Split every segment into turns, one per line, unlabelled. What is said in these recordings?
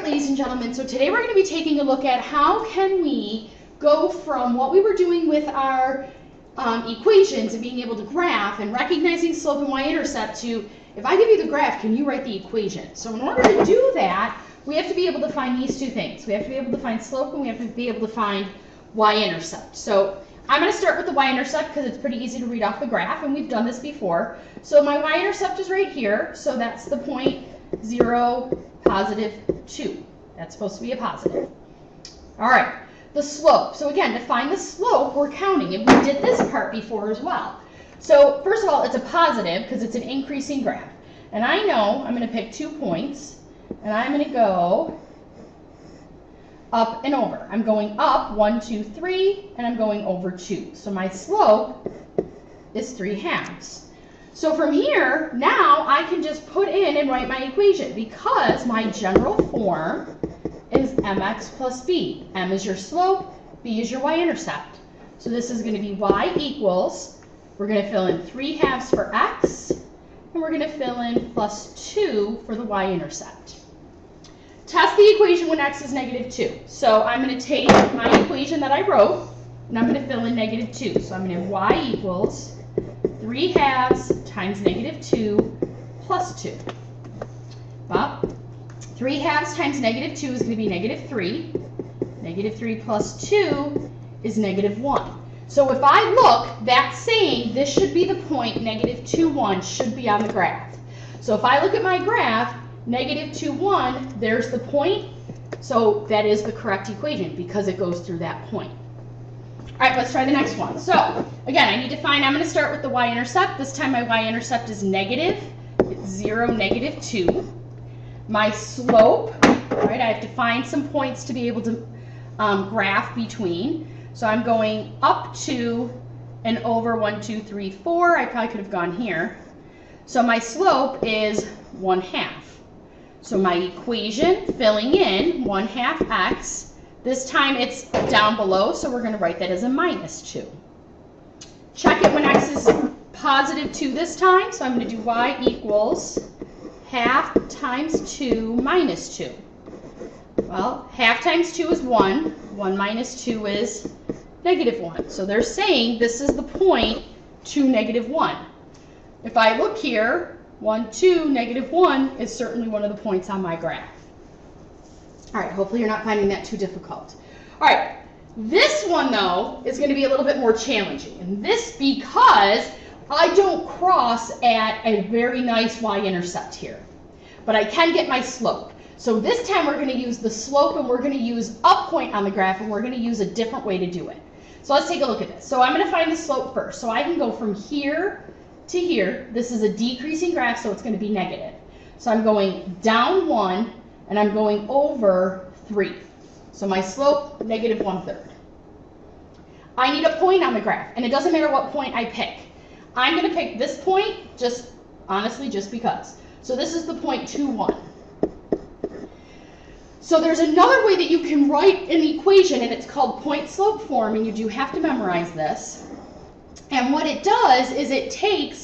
right, ladies and gentlemen, so today we're going to be taking a look at how can we go from what we were doing with our equations and being able to graph and recognizing slope and y-intercept to, if I give you the graph, can you write the equation? So in order to do that, we have to be able to find these two things. We have to be able to find slope and we have to be able to find y-intercept. So I'm going to start with the y-intercept because it's pretty easy to read off the graph, and we've done this before. So my y-intercept is right here, so that's the point 0, positive 2. That's supposed to be a positive. All right, the slope. So again, to find the slope, we're counting, and we did this part before as well. So first of all, it's a positive because it's an increasing graph. And I know I'm going to pick 2 points, and I'm going to go up and over. I'm going up 1, 2, 3, and I'm going over 2. So my slope is 3/2. So from here, now I can just put in and write my equation because my general form is mx plus b. M is your slope, b is your y-intercept. So this is going to be y equals, we're going to fill in 3/2 for x, and we're going to fill in plus 2 for the y-intercept. Test the equation when x is -2. So I'm going to take my equation that I wrote, and I'm going to fill in -2. So I'm going to have y equals 3/2 times -2 plus 2. Well, 3/2 times -2 is going to be -3. -3 plus 2 is -1. So if I look, that's saying this should be the point -2, 1 should be on the graph. So if I look at my graph, -2, 1, there's the point. So that is the correct equation because it goes through that point. All right, let's try the next one. So again, I need to find, I'm going to start with the y-intercept. This time my y-intercept is negative. It's 0, -2. My slope, right, I have to find some points to be able to graph between. So I'm going up 2 and over 1, 2, 3, 4. I probably could have gone here. So my slope is 1/2. So my equation, filling in 1/2 x, this time it's down below, so we're going to write that as a -2. Check it when x is positive 2 this time, so I'm going to do y equals 1/2 times 2 minus 2. Well, 1/2 times 2 is 1. 1 minus 2 is -1. So they're saying this is the point to -1. If I look here, 1, 2, -1 is certainly one of the points on my graph. All right, hopefully you're not finding that too difficult. All right, this one, though, is going to be a little bit more challenging. And this because I don't cross at a very nice y-intercept here. But I can get my slope. So this time we're going to use the slope, and we're going to use a point on the graph, and we're going to use a different way to do it. So let's take a look at this. So I'm going to find the slope first. So I can go from here to here. This is a decreasing graph, so it's going to be negative. So I'm going down 1, and I'm going over 3. So my slope, -1/3. I need a point on the graph, and it doesn't matter what point I pick. I'm going to pick this point, honestly, just because. So this is the point 2, 1. So there's another way that you can write an equation, and it's called point-slope form, and you do have to memorize this. And what it does is it takes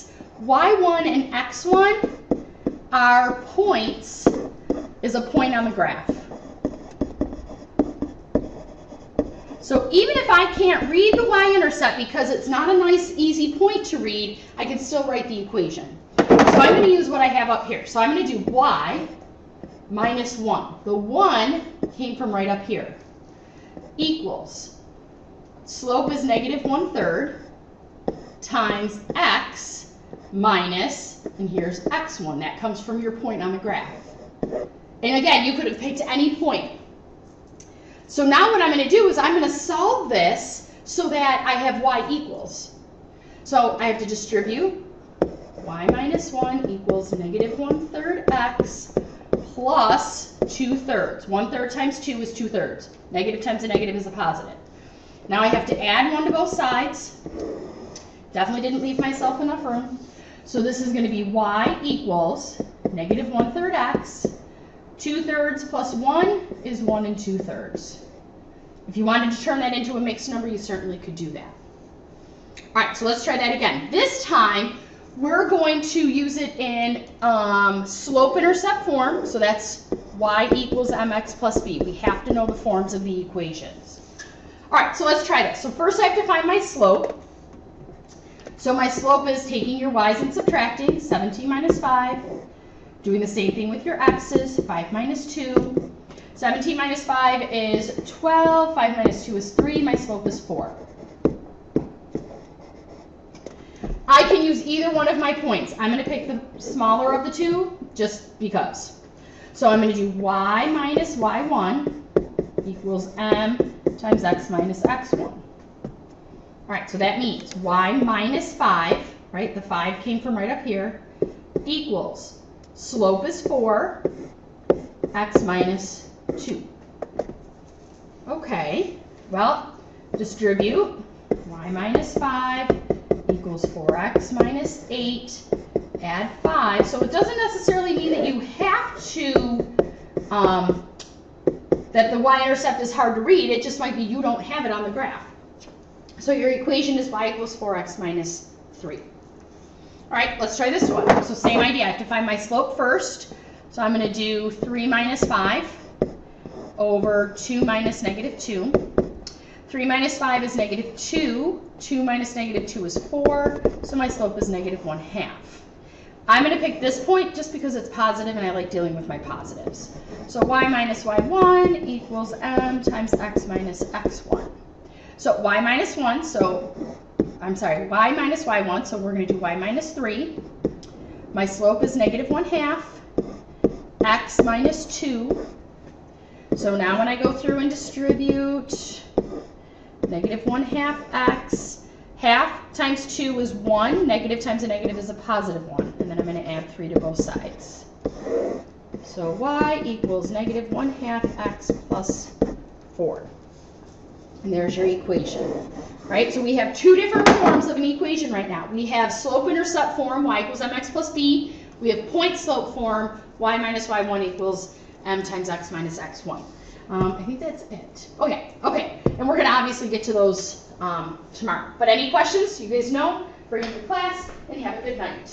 y1 and x1 are points, is a point on the graph. So even if I can't read the y-intercept because it's not a nice, easy point to read, I can still write the equation. So I'm going to use what I have up here. So I'm going to do y minus 1. The 1 came from right up here. Equals, slope is -1/3 times x minus, and here's x1. That comes from your point on the graph. And again, you could have picked any point. So now what I'm going to do is I'm going to solve this so that I have y equals. So I have to distribute y minus 1 equals -1/3 x plus 2/3. 1/3 times 2 is 2/3. Negative times a negative is a positive. Now I have to add 1 to both sides. Definitely didn't leave myself enough room. So this is going to be y equals -1/3 x. 2/3 plus 1 is 1 2/3. If you wanted to turn that into a mixed number, you certainly could do that. All right, so let's try that again. This time, we're going to use it in slope-intercept form. So that's y equals mx plus b. We have to know the forms of the equations. All right, so let's try this. So first I have to find my slope. So my slope is taking your y's and subtracting, 17 minus 5. Doing the same thing with your x's, 5 minus 2. 17 minus 5 is 12, 5 minus 2 is 3, my slope is 4. I can use either one of my points. I'm going to pick the smaller of the two just because. So I'm going to do y minus y1 equals m times x minus x1. All right, so that means y minus 5, right, the 5 came from right up here, equals slope is 4, x minus 2. Okay, well, distribute y minus 5 equals 4x minus 8, add 5. So it doesn't necessarily mean that you have to, that the y-intercept is hard to read. It just might be you don't have it on the graph. So your equation is y equals 4x minus 3. All right, let's try this one. So same idea. I have to find my slope first. So I'm going to do 3 minus 5 over 2 minus negative 2. 3 minus 5 is negative 2. 2 minus negative 2 is 4. So my slope is negative 1/2. I'm going to pick this point just because it's positive and I like dealing with my positives. So y minus y1 equals m times x minus x1. So y minus 1, so I'm sorry, y minus y1, so we're going to do y minus 3. My slope is negative 1/2, x minus 2. So now when I go through and distribute, negative 1/2 x, half times 2 is 1, negative times a negative is a positive 1, and then I'm going to add 3 to both sides. So y equals negative 1/2 x plus 4. And there's your equation, right? So we have two different forms of an equation right now. We have slope-intercept form, y equals mx plus b. We have point-slope form, y minus y1 equals m times x minus x1. I think that's it. Okay. And we're going to obviously get to those tomorrow. But any questions, you guys know, bring them to class, and have a good night.